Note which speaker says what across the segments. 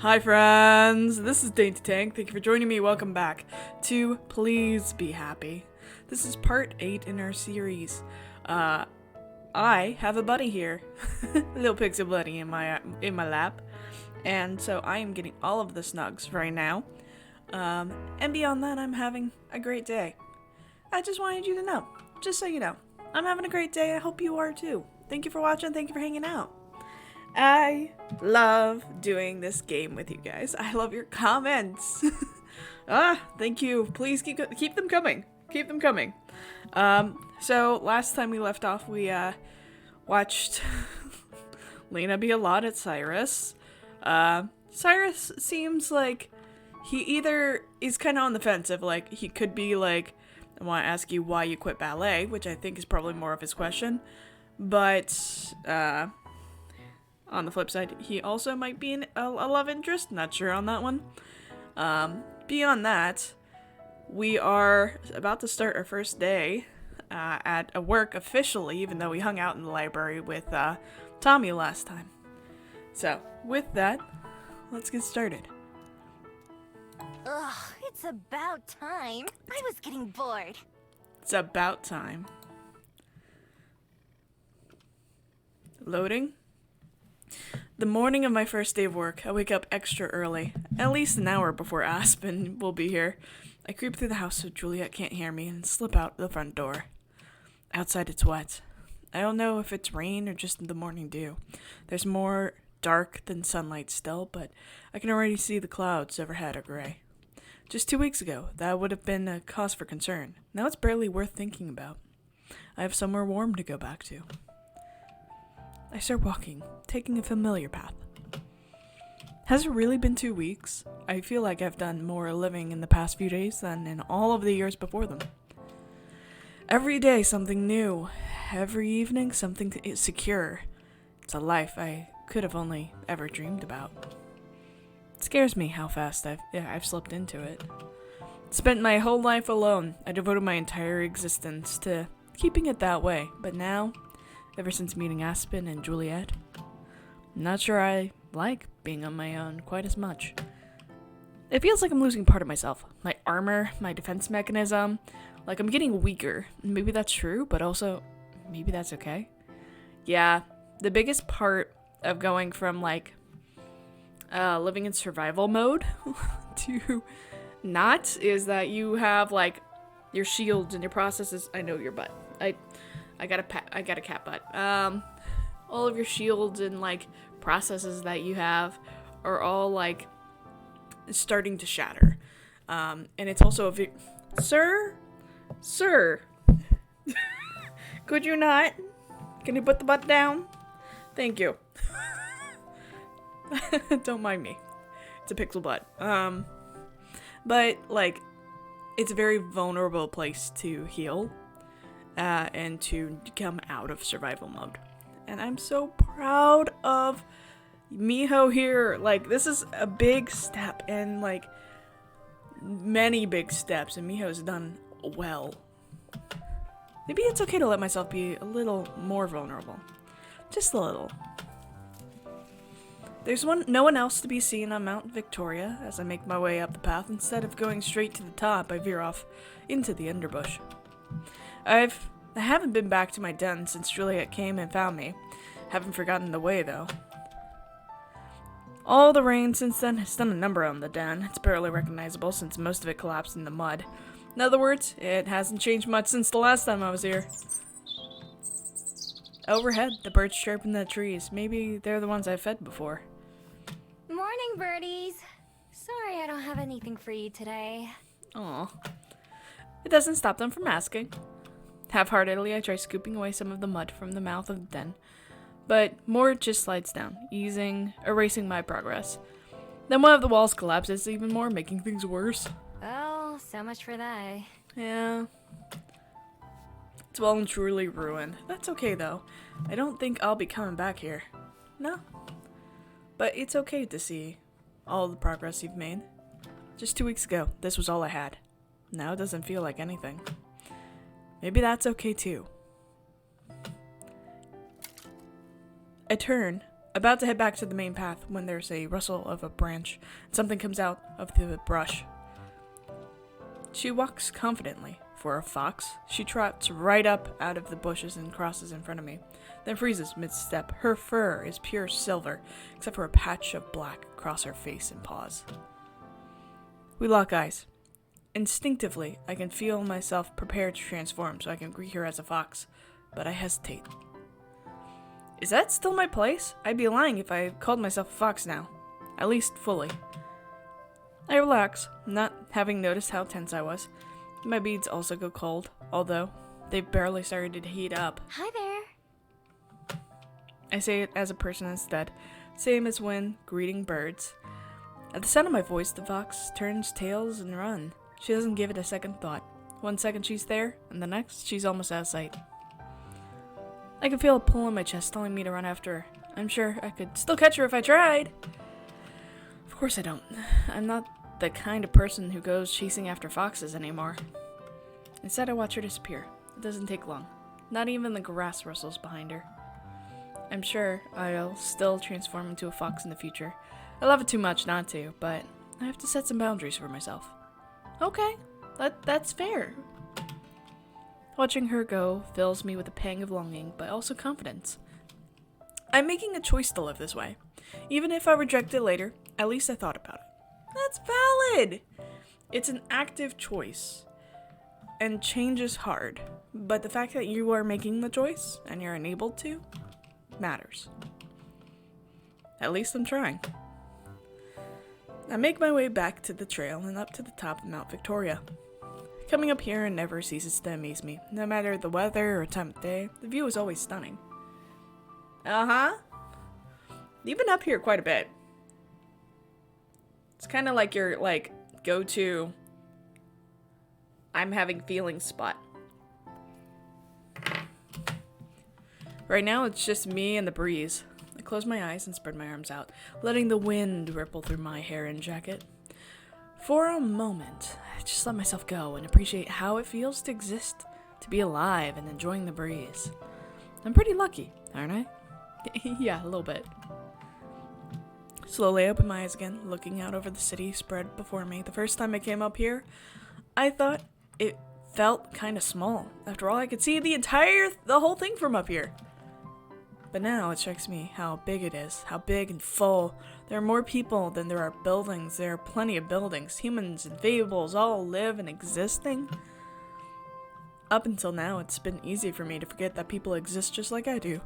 Speaker 1: Hi friends, this is Dainty Tank. Thank you for joining me. Welcome back to Please Be Happy. This is part 8 in our series. I have a buddy here, a little pixie buddy in my lap, and so I am getting all of the snugs right now. And beyond that, I'm having a great day. I just wanted you to know, just so you know, I'm having a great day. I hope you are too. Thank you for watching. Thank you for hanging out. I love doing this game with you guys. I love your comments. Thank you. Please keep them coming. Keep them coming. So last time we left off, we watched Lena be a lot at Cyrus. Cyrus seems like he either is kind of on the fence of like he could be like, I want to ask you why you quit ballet, which I think is probably more of his question, but on the flip side, he also might be a love interest. Not sure on that one. Beyond that, we are about to start our first day at a work officially, even though we hung out in the library with Tommy last time. So, with that, let's get started.
Speaker 2: Ugh, it's about time. I was getting bored.
Speaker 1: It's about time. Loading. The morning of my first day of work, I wake up extra early, at least an hour before Aspen will be here. I creep through the house so Juliet can't hear me and slip out the front door. Outside it's wet. I don't know if it's rain or just the morning dew. There's more dark than sunlight still, but I can already see the clouds overhead are gray. Just 2 weeks ago, that would have been a cause for concern. Now it's barely worth thinking about. I have somewhere warm to go back to. I start walking, taking a familiar path. Has it really been 2 weeks? I feel like I've done more living in the past few days than in all of the years before them. Every day something new. Every evening something secure. It's a life I could have only ever dreamed about. It scares me how fast I've slipped into it. Spent my whole life alone. I devoted my entire existence to keeping it that way, but now, ever since meeting Aspen and Juliet, I'm not sure I like being on my own quite as much. It feels like I'm losing part of myself. My armor, my defense mechanism, like I'm getting weaker. Maybe that's true, but also, maybe that's okay. Yeah, the biggest part of going from like living in survival mode to not is that you have like your shields and your processes. I know your butt. I got a cat butt. All of your shields and like processes that you have are all like starting to shatter. And it's also Sir, could you not? Can you put the butt down? Thank you. Don't mind me. It's a pixel butt. But like, it's a very vulnerable place to heal. And to come out of survival mode. And I'm so proud of Miho here. Like, this is a big step, and like, many big steps, and Miho's done well. Maybe it's okay to let myself be a little more vulnerable. Just a little. There's no one else to be seen on Mount Victoria as I make my way up the path. Instead of going straight to the top, I veer off into the underbush. I haven't been back to my den since Juliet came and found me. Haven't forgotten the way, though. All the rain since then has done a number on the den. It's barely recognizable since most of it collapsed in the mud. In other words, it hasn't changed much since the last time I was here. Overhead, the birds chirp in the trees. Maybe they're the ones I've fed before.
Speaker 2: Morning, birdies. Sorry I don't have anything for you today.
Speaker 1: Aw. It doesn't stop them from asking. Half-heartedly, I try scooping away some of the mud from the mouth of the den, but more just slides down, erasing my progress. Then one of the walls collapses even more, making things worse.
Speaker 2: Oh, so much for that.
Speaker 1: Yeah. It's well and truly ruined. That's okay, though. I don't think I'll be coming back here. No. But it's okay to see all the progress you've made. Just 2 weeks ago, this was all I had. Now it doesn't feel like anything. Maybe that's okay too. I turn About to head back to the main path when there's a rustle of a branch and something comes out of the brush. She walks confidently. For a fox, she trots right up out of the bushes and crosses in front of me, then freezes mid-step. Her fur is pure silver, except for a patch of black across her face and paws. We lock eyes. Instinctively, I can feel myself prepared to transform so I can greet her as a fox, but I hesitate. Is that still my place? I'd be lying if I called myself a fox now. At least fully. I relax, not having noticed how tense I was. My beads also go cold, although they've barely started to heat up.
Speaker 2: Hi there.
Speaker 1: I say it as a person instead, same as when greeting birds. At the sound of my voice, the fox turns tails and runs. She doesn't give it a second thought. 1 second she's there, and the next she's almost out of sight. I can feel a pull in my chest telling me to run after her. I'm sure I could still catch her if I tried. Of course I don't. I'm not the kind of person who goes chasing after foxes anymore. Instead, I watch her disappear. It doesn't take long. Not even the grass rustles behind her. I'm sure I'll still transform into a fox in the future. I love it too much not to, but I have to set some boundaries for myself. Okay, that's fair. Watching her go fills me with a pang of longing, but also confidence. I'm making a choice to live this way. Even if I reject it later, at least I thought about it. That's valid! It's an active choice. And change is hard. But the fact that you are making the choice, and you're enabled to, matters. At least I'm trying. I make my way back to the trail and up to the top of Mount Victoria. Coming up here never ceases to amaze me. No matter the weather or time of day, the view is always stunning. Uh-huh. You've been up here quite a bit. It's kind of like your, go-to I'm having feelings spot. Right now, it's just me and the breeze. I close my eyes and spread my arms out, letting the wind ripple through my hair and jacket. For a moment, I just let myself go and appreciate how it feels to exist, to be alive and enjoying the breeze. I'm pretty lucky, aren't I? Yeah, a little bit. Slowly I open my eyes again, looking out over the city spread before me. The first time I came up here, I thought it felt kind of small. After all, I could see the whole thing from up here. But now it strikes me how big it is, how big and full. There are more people than there are buildings. There are plenty of buildings. Humans and fables all live and existing. Up until now, it's been easy for me to forget that people exist just like I do.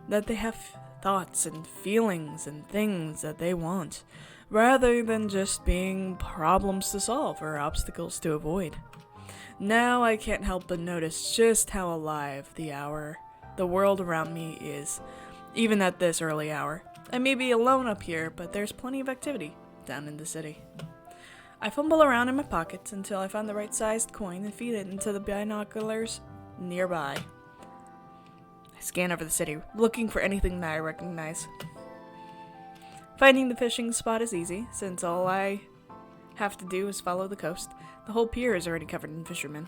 Speaker 1: That they have thoughts and feelings and things that they want, rather than just being problems to solve or obstacles to avoid. Now I can't help but notice just how alive the world around me is, even at this early hour. I may be alone up here, but there's plenty of activity down in the city. I fumble around in my pockets until I find the right sized coin and feed it into the binoculars nearby. I scan over the city, looking for anything that I recognize. Finding the fishing spot is easy, since all I have to do is follow the coast. The whole pier is already covered in fishermen.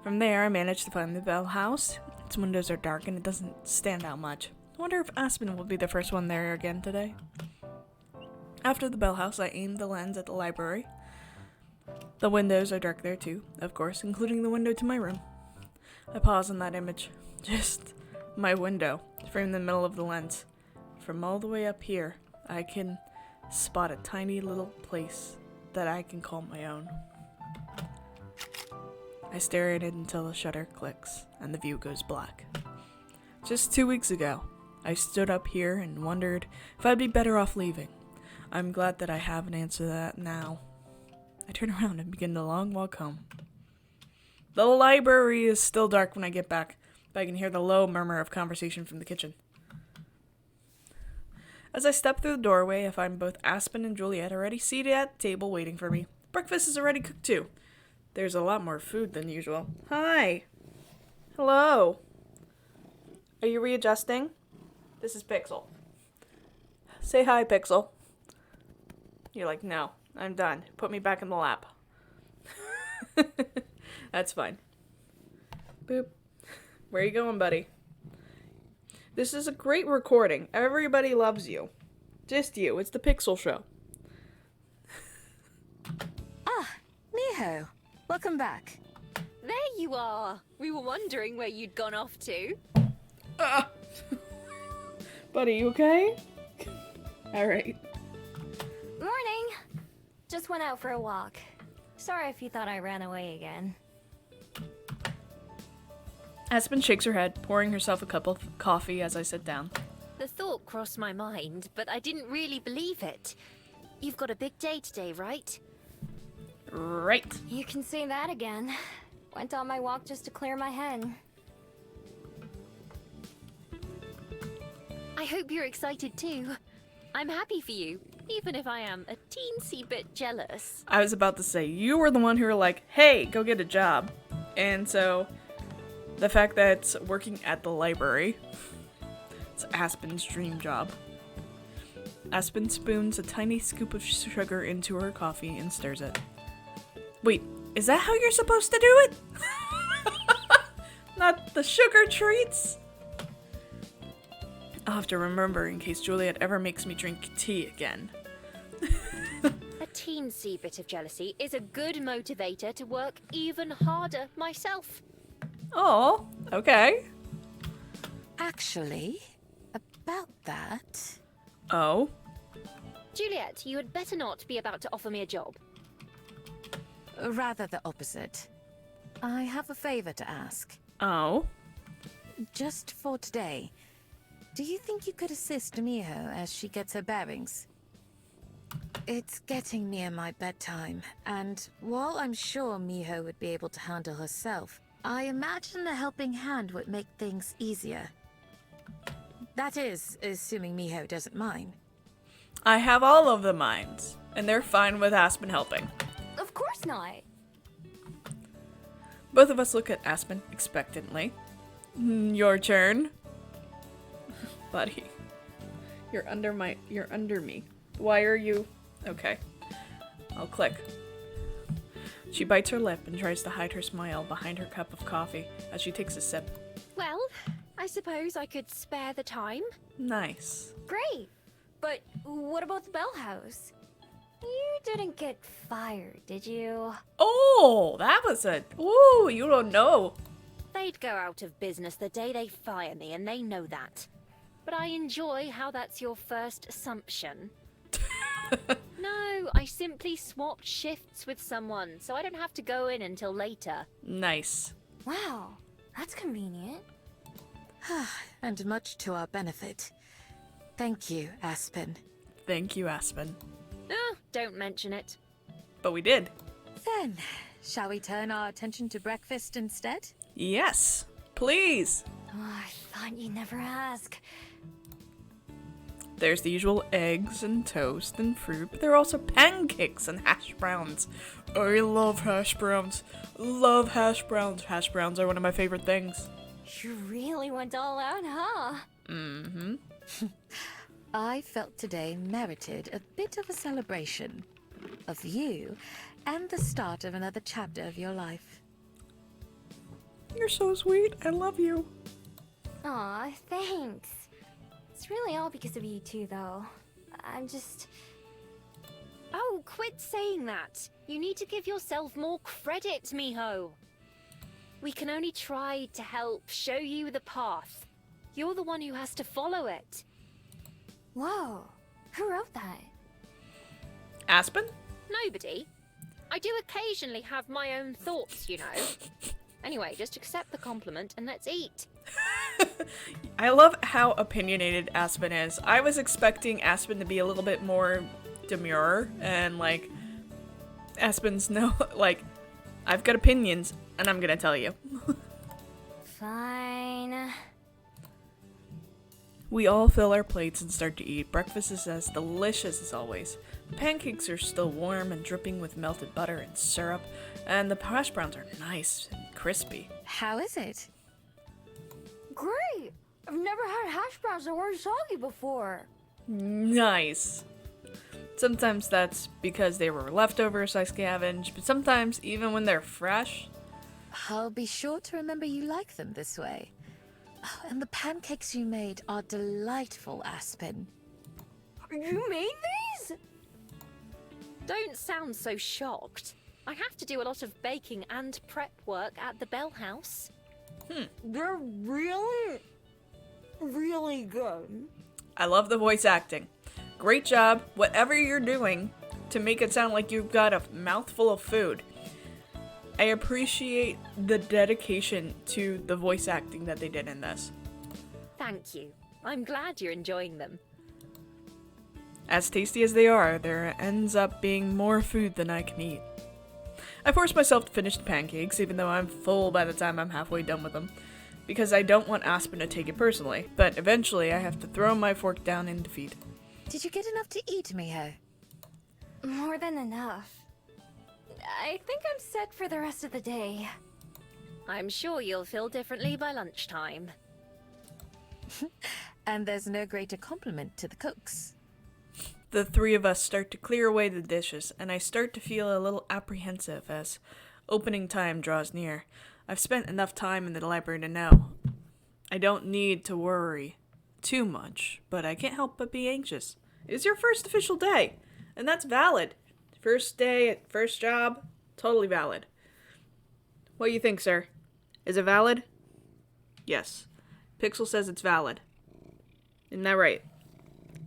Speaker 1: From there, I manage to find the Bell House. Its windows are dark and it doesn't stand out much. I wonder if Aspen will be the first one there again today. After the Bell House, I aim the lens at the library. The windows are dark there too, of course, including the window to my room. I pause on that image. Just my window, framed in the middle of the lens. From all the way up here, I can spot a tiny little place that I can call my own. I stare at it until the shutter clicks and the view goes black. Just 2 weeks ago, I stood up here and wondered if I'd be better off leaving. I'm glad that I have an answer to that now. I turn around and begin the long walk home. The library is still dark when I get back, but I can hear the low murmur of conversation from the kitchen. As I step through the doorway, I find both Aspen and Juliet already seated at the table waiting for me. Breakfast is already cooked too. There's a lot more food than usual. Hi. Hello. Are you readjusting? This is Pixel. Say hi, Pixel. You're like, no, I'm done. Put me back in the lap. That's fine. Boop. Where are you going, buddy? This is a great recording. Everybody loves you. Just you. It's the Pixel Show.
Speaker 3: Ah, Miho. Welcome back.
Speaker 4: There you are. We were wondering where you'd gone off to.
Speaker 1: Buddy, you okay? Alright.
Speaker 2: Morning. Just went out for a walk. Sorry if you thought I ran away again.
Speaker 1: Aspen shakes her head, pouring herself a cup of coffee as I sit down.
Speaker 4: The thought crossed my mind, but I didn't really believe it. You've got a big day today, right?
Speaker 1: Right.
Speaker 2: You can say that again. Went on my walk just to clear my head.
Speaker 4: I hope you're excited too. I'm happy for you, even if I am a teensy bit jealous.
Speaker 1: I was about to say, you were the one who were like, hey, go get a job. And so, the fact that it's working at the library, it's Aspen's dream job. Aspen spoons a tiny scoop of sugar into her coffee and stirs it. Wait, is that how you're supposed to do it? Not the sugar treats? I'll have to remember in case Juliet ever makes me drink tea again.
Speaker 4: A teensy bit of jealousy is a good motivator to work even harder myself.
Speaker 1: Oh, okay.
Speaker 3: Actually, about that...
Speaker 1: Oh?
Speaker 4: Juliet, you had better not be about to offer me a job.
Speaker 3: Rather the opposite. I have a favor to ask.
Speaker 1: Oh?
Speaker 3: Just for today, do you think you could assist Miho as she gets her bearings? It's getting near my bedtime, and while I'm sure Miho would be able to handle herself, I imagine a helping hand would make things easier. That is, assuming Miho doesn't mind.
Speaker 1: I have all of the minds, and they're fine with Aspen helping.
Speaker 2: Of course not.
Speaker 1: Both of us look at Aspen expectantly. Your turn. Buddy. You're under me. Why are you... Okay. I'll click. She bites her lip and tries to hide her smile behind her cup of coffee as she takes a sip.
Speaker 4: Well, I suppose I could spare the time.
Speaker 1: Nice.
Speaker 2: Great. But what about the Bell House? You didn't get fired, did you?
Speaker 1: Oh, that was a... Ooh, you don't know.
Speaker 4: They'd go out of business the day they fire me, and they know that. But I enjoy how that's your first assumption. No, I simply swapped shifts with someone, so I don't have to go in until later.
Speaker 1: Nice.
Speaker 2: Wow, that's convenient.
Speaker 3: And much to our benefit. Thank you, Aspen.
Speaker 1: Thank you, Aspen.
Speaker 4: Oh, don't mention it.
Speaker 1: But we did.
Speaker 3: Then, shall we turn our attention to breakfast instead?
Speaker 1: Yes. Please.
Speaker 2: Oh, I thought you'd never ask.
Speaker 1: There's the usual eggs and toast and fruit, but there are also pancakes and hash browns. I love hash browns. Love hash browns. Hash browns are one of my favorite things.
Speaker 2: You really went all out, huh?
Speaker 1: Mm-hmm.
Speaker 3: I felt today merited a bit of a celebration of you and the start of another chapter of your life.
Speaker 1: You're so sweet. I love you.
Speaker 2: Aw, thanks. It's really all because of you two, though. I'm just...
Speaker 4: Oh, quit saying that. You need to give yourself more credit, Miho. We can only try to help show you the path. You're the one who has to follow it.
Speaker 2: Whoa, who wrote that?
Speaker 1: Aspen?
Speaker 4: Nobody. I do occasionally have my own thoughts, you know. Anyway, just accept the compliment and let's eat.
Speaker 1: I love how opinionated Aspen is. I was expecting Aspen to be a little bit more demure and like Aspen's no like I've got opinions and I'm gonna tell you.
Speaker 2: Fine.
Speaker 1: We all fill our plates and start to eat. Breakfast is as delicious as always. The pancakes are still warm and dripping with melted butter and syrup, and the hash browns are nice and crispy.
Speaker 3: How is it?
Speaker 2: Great! I've never had hash browns that weren't soggy before.
Speaker 1: Nice. Sometimes that's because they were leftovers I scavenged, but sometimes even when they're fresh.
Speaker 3: I'll be sure to remember you like them this way. Oh, and the pancakes you made are delightful, Aspen.
Speaker 2: You made these?
Speaker 4: Don't sound so shocked. I have to do a lot of baking and prep work at the Bell House.
Speaker 2: They're really, really good.
Speaker 1: I love the voice acting. Great job, whatever you're doing, to make it sound like you've got a mouthful of food. I appreciate the dedication to the voice acting that they did in this.
Speaker 4: Thank you. I'm glad you're enjoying them.
Speaker 1: As tasty as they are, there ends up being more food than I can eat. I force myself to finish the pancakes, even though I'm full by the time I'm halfway done with them, because I don't want Aspen to take it personally, but eventually I have to throw my fork down in defeat.
Speaker 3: Did you get enough to eat, Miho?
Speaker 2: More than enough. I think I'm set for the rest of the day.
Speaker 4: I'm sure you'll feel differently by lunchtime.
Speaker 3: And there's no greater compliment to the cooks.
Speaker 1: The three of us start to clear away the dishes, and I start to feel a little apprehensive as opening time draws near. I've spent enough time in the library to know I don't need to worry too much, but I can't help but be anxious. It's your first official day, and that's valid. First day, first job, totally valid. What do you think, sir? Is it valid? Yes. Pixel says it's valid. Isn't that right?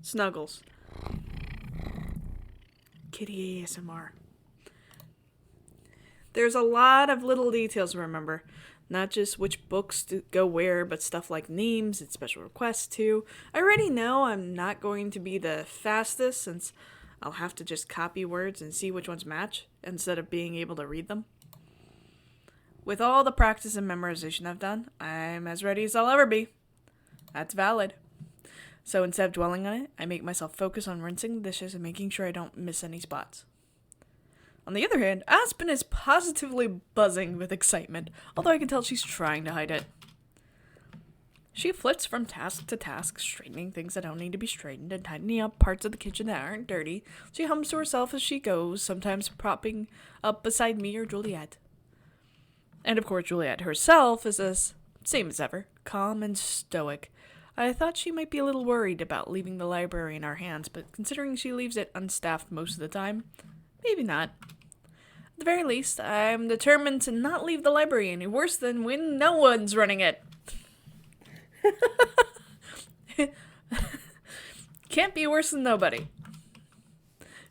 Speaker 1: Snuggles. Kitty ASMR. There's a lot of little details to remember. Not just which books to go where, but stuff like names and special requests too. I already know I'm not going to be the fastest since I'll have to just copy words and see which ones match instead of being able to read them. With all the practice and memorization I've done, I'm as ready as I'll ever be. That's valid. So instead of dwelling on it, I make myself focus on rinsing the dishes and making sure I don't miss any spots. On the other hand, Aspen is positively buzzing with excitement, although I can tell she's trying to hide it. She flits from task to task, straightening things that don't need to be straightened and tightening up parts of the kitchen that aren't dirty. She hums to herself as she goes, sometimes propping up beside me or Juliet. And of course, Juliet herself is as same as ever, calm and stoic. I thought she might be a little worried about leaving the library in our hands, but considering she leaves it unstaffed most of the time, maybe not. At the very least, I'm determined to not leave the library any worse than when no one's running it. Can't be worse than nobody.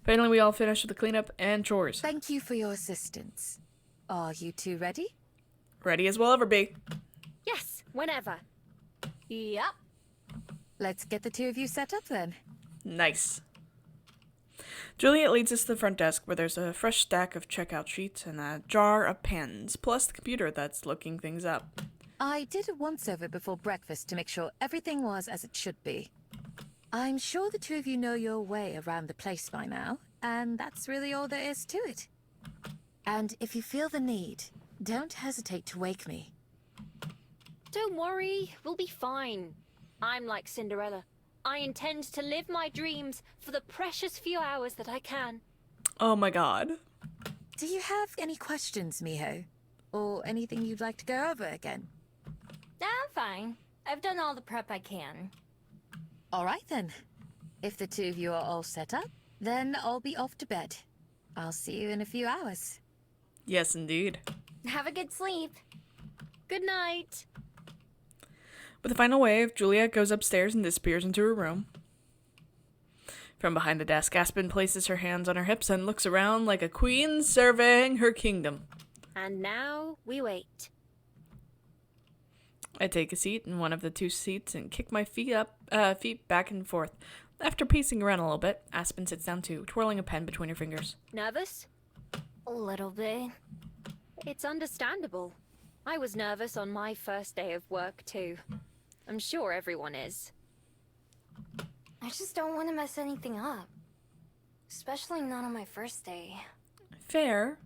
Speaker 1: Finally, we all finish with the cleanup and chores.
Speaker 3: Thank you for your assistance. Are you two ready?
Speaker 1: Ready as we'll ever be.
Speaker 4: Yes, whenever.
Speaker 2: Yep.
Speaker 3: Let's get the two of you set up then.
Speaker 1: Nice. Juliet leads us to the front desk where there's a fresh stack of checkout sheets and a jar of pens, plus the computer that's looking things up.
Speaker 3: I did a once-over before breakfast to make sure everything was as it should be. I'm sure the two of you know your way around the place by now, and that's really all there is to it. And if you feel the need, don't hesitate to wake me.
Speaker 4: Don't worry, we'll be fine. I'm like Cinderella. I intend to live my dreams for the precious few hours that I can.
Speaker 1: Oh my god.
Speaker 3: Do you have any questions, Miho? Or anything you'd like to go over again?
Speaker 2: I'm fine. I've done all the prep I can.
Speaker 3: All right then. If the two of you are all set up, then I'll be off to bed. I'll see you in a few hours.
Speaker 1: Yes, indeed.
Speaker 2: Have a good sleep.
Speaker 4: Good night.
Speaker 1: With a final wave, Juliet goes upstairs and disappears into her room. From behind the desk, Aspen places her hands on her hips and looks around like a queen surveying her kingdom.
Speaker 4: And now we wait.
Speaker 1: I take a seat in one of the two seats and kick my feet back and forth. After pacing around a little bit, Aspen sits down too, twirling a pen between her fingers.
Speaker 4: Nervous?
Speaker 2: A little bit.
Speaker 4: It's understandable. I was nervous on my first day of work too. I'm sure everyone is.
Speaker 2: I just don't want to mess anything up. Especially not on my first day.
Speaker 1: Fair.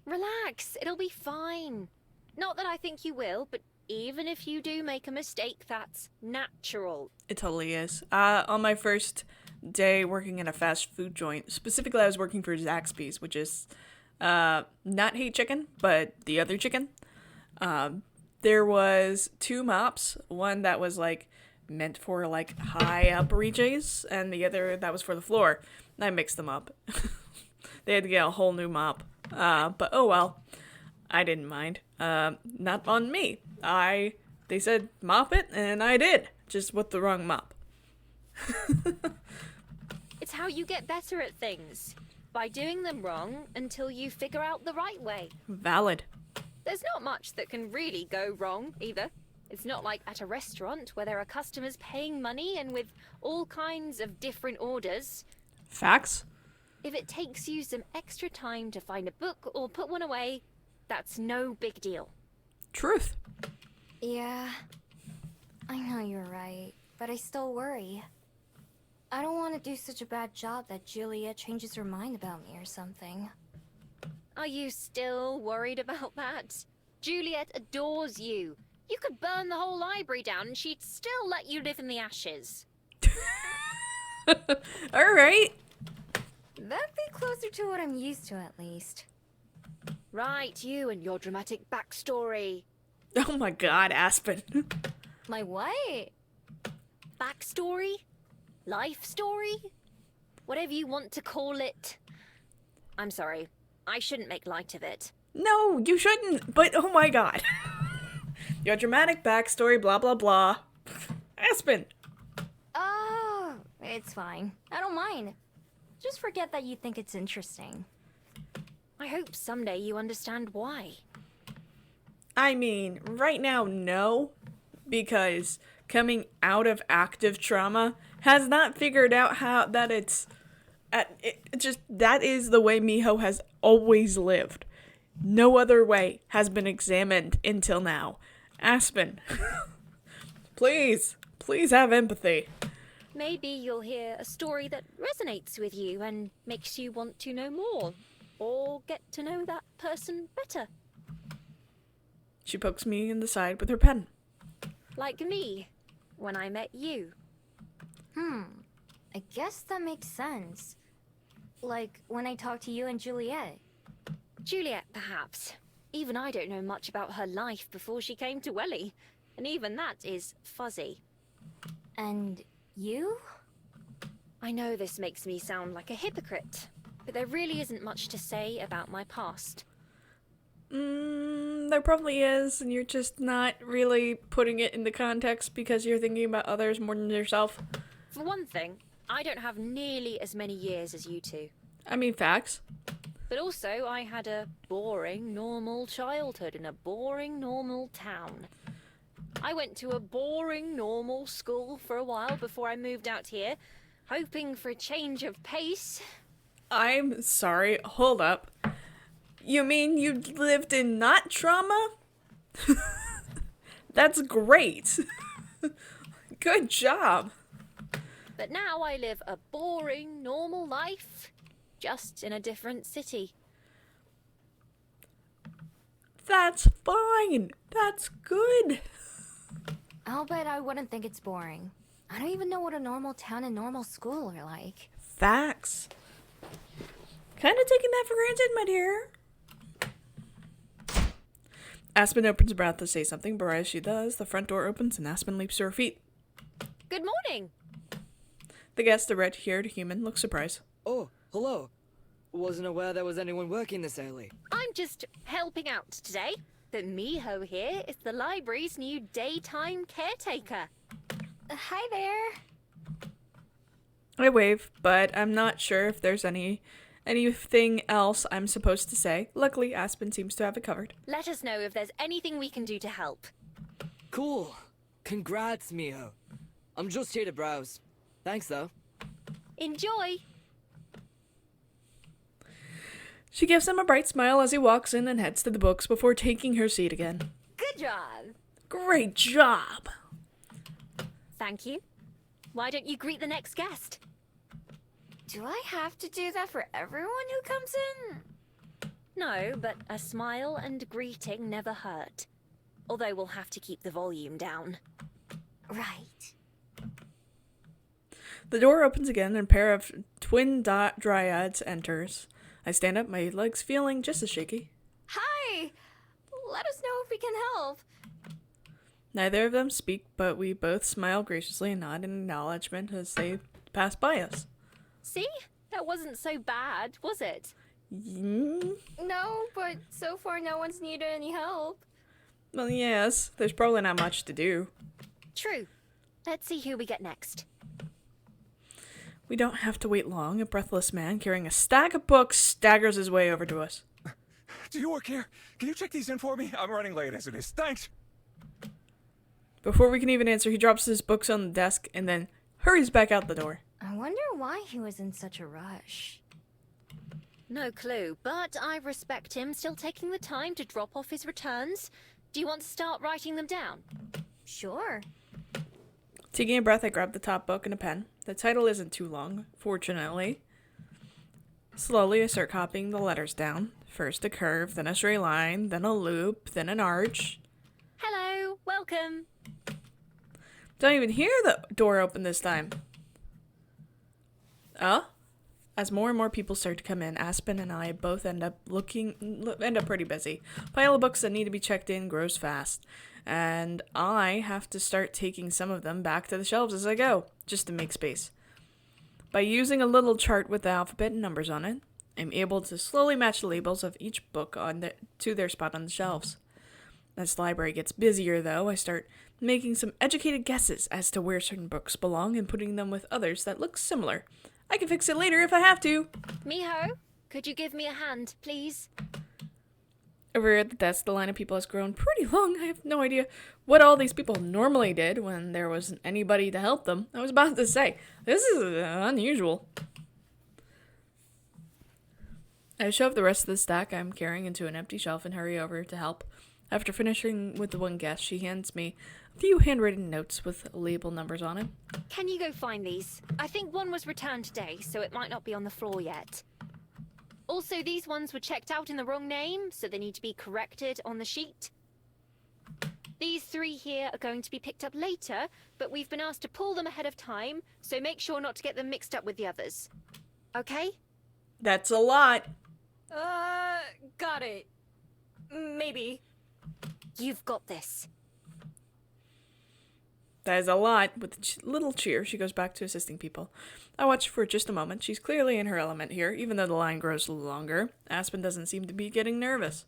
Speaker 4: Relax, it'll be fine. Not that I think you will, but even if you do make a mistake, that's natural.
Speaker 1: It totally is. On my first day working in a fast food joint, specifically I was working for Zaxby's, which is not hate chicken, but the other chicken. There was 2 mops. One that was like meant for like high up reaches, and the other that was for the floor. I mixed them up. They had to get a whole new mop. But oh well. I didn't mind. Not on me. They said mop it, and I did. Just with the wrong mop.
Speaker 4: It's how you get better at things. By doing them wrong until you figure out the right way.
Speaker 1: Valid.
Speaker 4: There's not much that can really go wrong, either. It's not like at a restaurant where there are customers paying money and with all kinds of different orders.
Speaker 1: Facts?
Speaker 4: If it takes you some extra time to find a book or put one away, that's no big deal.
Speaker 1: Truth.
Speaker 2: Yeah, I know you're right, but I still worry. I don't want to do such a bad job that Juliet changes her mind about me or something.
Speaker 4: Are you still worried about that? Juliet adores you. You could burn the whole library down and she'd still let you live in the ashes.
Speaker 1: Alright.
Speaker 2: That'd be closer to what I'm used to, at least.
Speaker 4: Right, you and your dramatic backstory.
Speaker 1: Oh my god, Aspen.
Speaker 2: My what?
Speaker 4: Backstory? Life story? Whatever you want to call it. I'm sorry. I shouldn't make light of it.
Speaker 1: No, you shouldn't, but oh my god. Your dramatic backstory, blah blah blah. Aspen.
Speaker 2: Oh, it's fine. I don't mind. Just forget that you think it's interesting.
Speaker 4: I hope someday you understand why.
Speaker 1: I mean, right now, no. Because coming out of active trauma has not figured out how that that is the way Miho has always lived. No other way has been examined until now. Aspen, please have empathy.
Speaker 4: Maybe you'll hear a story that resonates with you and makes you want to know more. Or get to know that person better.
Speaker 1: She pokes me in the side with her pen.
Speaker 4: Like me, when I met you.
Speaker 2: I guess that makes sense. Like when I talked to you and Juliet.
Speaker 4: Juliet, perhaps. Even I don't know much about her life before she came to Welly. And even that is fuzzy.
Speaker 2: And you?
Speaker 4: I know this makes me sound like a hypocrite, but there really isn't much to say about my past.
Speaker 1: There probably is, and you're just not really putting it into context because you're thinking about others more than yourself.
Speaker 4: For one thing, I don't have nearly as many years as you two.
Speaker 1: I mean, facts.
Speaker 4: But also, I had a boring, normal childhood in a boring, normal town. I went to a boring, normal school for a while before I moved out here, hoping for a change of pace.
Speaker 1: I'm sorry, hold up. You mean you lived in not trauma? That's great. Good job.
Speaker 4: But now I live a boring, normal life, just in a different city.
Speaker 1: That's fine. That's good.
Speaker 2: I'll bet I wouldn't think it's boring. I don't even know what a normal town and normal school are like.
Speaker 1: Facts. Kind of taking that for granted, my dear. Aspen opens her mouth to say something, but as she does, the front door opens and Aspen leaps to her feet.
Speaker 4: Good morning!
Speaker 1: The guest, the red-haired human, looks surprised.
Speaker 5: Oh, hello. Wasn't aware there was anyone working this early.
Speaker 4: I'm just helping out today. But Miho here is the library's new daytime caretaker.
Speaker 2: Hi there.
Speaker 1: I wave, but I'm not sure if there's anything else I'm supposed to say. Luckily, Aspen seems to have it covered.
Speaker 4: Let us know if there's anything we can do to help.
Speaker 5: Cool. Congrats, Miho. I'm just here to browse. Thanks, though.
Speaker 4: Enjoy!
Speaker 1: She gives him a bright smile as he walks in and heads to the books before taking her seat again.
Speaker 4: Good job!
Speaker 1: Great job!
Speaker 4: Thank you. Why don't you greet the next guest?
Speaker 2: Do I have to do that for everyone who comes in?
Speaker 4: No, but a smile and greeting never hurt. Although we'll have to keep the volume down.
Speaker 2: Right.
Speaker 1: The door opens again and a pair of twin dryads enters. I stand up, my legs feeling just as shaky.
Speaker 2: Hi! Let us know if we can help.
Speaker 1: Neither of them speak, but we both smile graciously and nod in acknowledgement as they pass by us.
Speaker 4: See? That wasn't so bad, was it?
Speaker 2: No, but so far no one's needed any help.
Speaker 1: Well, yes, there's probably not much to do.
Speaker 4: True. Let's see who we get next.
Speaker 1: We don't have to wait long. A breathless man carrying a stack of books staggers his way over to us.
Speaker 6: Do you work here? Can you check these in for me? I'm running late as it is. Thanks.
Speaker 1: Before we can even answer, he drops his books on the desk and then hurries back out the door.
Speaker 2: I wonder why he was in such a rush.
Speaker 4: No clue, but I respect him still taking the time to drop off his returns. Do you want to start writing them down?
Speaker 2: Sure.
Speaker 1: Taking a breath, I grab the top book and a pen. The title isn't too long, fortunately. Slowly, I start copying the letters down. First a curve, then a straight line, then a loop, then an arch.
Speaker 4: Hello, welcome.
Speaker 1: Don't even hear the door open this time. As more and more people start to come in, Aspen and I both end up pretty busy. Pile of books that need to be checked in grows fast, and I have to start taking some of them back to the shelves as I go, just to make space. By using a little chart with the alphabet and numbers on it, I'm able to slowly match the labels of each book to their spot on the shelves. As the library gets busier, though, I start making some educated guesses as to where certain books belong and putting them with others that look similar. I can fix it later if I have to.
Speaker 4: Miho, could you give me a hand, please?
Speaker 1: Over at the desk, the line of people has grown pretty long. I have no idea what all these people normally did when there wasn't anybody to help them. I was about to say, this is unusual. I shove the rest of the stack I'm carrying into an empty shelf and hurry over to help. After finishing with the one guess, she hands me a few handwritten notes with label numbers on it.
Speaker 4: Can you go find these? I think one was returned today, so it might not be on the floor yet. Also, these ones were checked out in the wrong name, so they need to be corrected on the sheet. These 3 here are going to be picked up later, but we've been asked to pull them ahead of time, so make sure not to get them mixed up with the others. Okay?
Speaker 1: That's a lot.
Speaker 2: Got it. Maybe.
Speaker 4: You've got this.
Speaker 1: That is a lot. With a little cheer, she goes back to assisting people. I watch for just a moment. She's clearly in her element here, even though the line grows longer. Aspen doesn't seem to be getting nervous.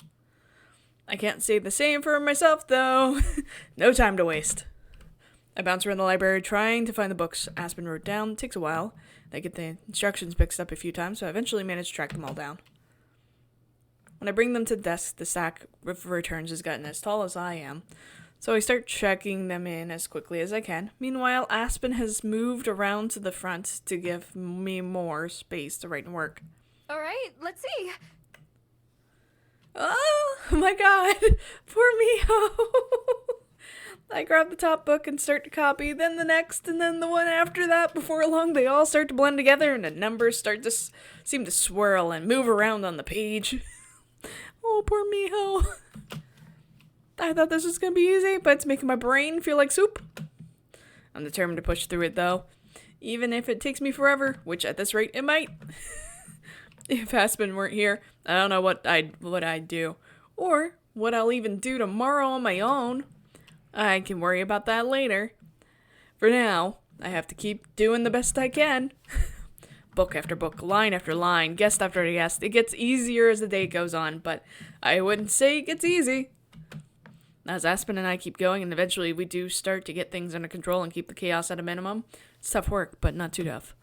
Speaker 1: I can't say the same for myself, though. No time to waste. I bounce around the library trying to find the books Aspen wrote down. It takes a while. I get the instructions mixed up a few times, so I eventually manage to track them all down. When I bring them to the desk, the stack of returns has gotten as tall as I am, so I start checking them in as quickly as I can. Meanwhile, Aspen has moved around to the front to give me more space to write and work.
Speaker 2: Alright, let's see.
Speaker 1: Oh my god, poor Miho. I grab the top book and start to copy, then the next, and then the one after that. Before long, they all start to blend together, and the numbers start to seem to swirl and move around on the page. Oh, poor Miho. I thought this was gonna be easy, but it's making my brain feel like soup. I'm determined to push through it, though. Even if it takes me forever, which at this rate it might. If Aspen weren't here, I don't know what I'd do. Or what I'll even do tomorrow on my own. I can worry about that later. For now, I have to keep doing the best I can. Book after book, line after line, guest after guest. It gets easier as the day goes on, but I wouldn't say it gets easy. As Aspen and I keep going, and eventually we do start to get things under control and keep the chaos at a minimum, it's tough work, but not too tough.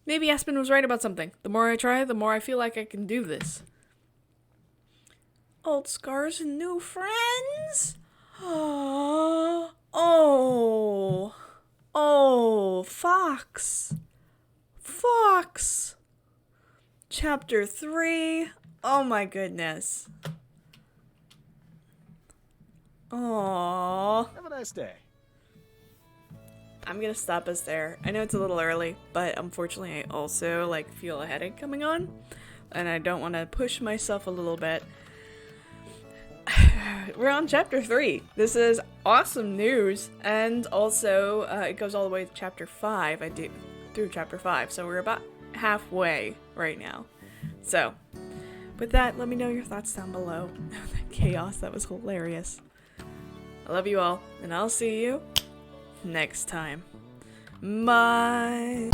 Speaker 1: Maybe Aspen was right about something. The more I try, the more I feel like I can do this. Old scars and new friends? Oh, Fox. Chapter 3. Oh my goodness. Aww.
Speaker 6: Have a nice day.
Speaker 1: I'm gonna stop us there. I know it's a little early, but unfortunately I also feel a headache coming on, and I don't want to push myself a little bit. We're on chapter 3. This is awesome news, and also it goes all the way to chapter 5. I do through chapter 5, so we're about halfway right now. So, with that, let me know your thoughts down below. That chaos, that was hilarious. I love you all, and I'll see you next time. Bye!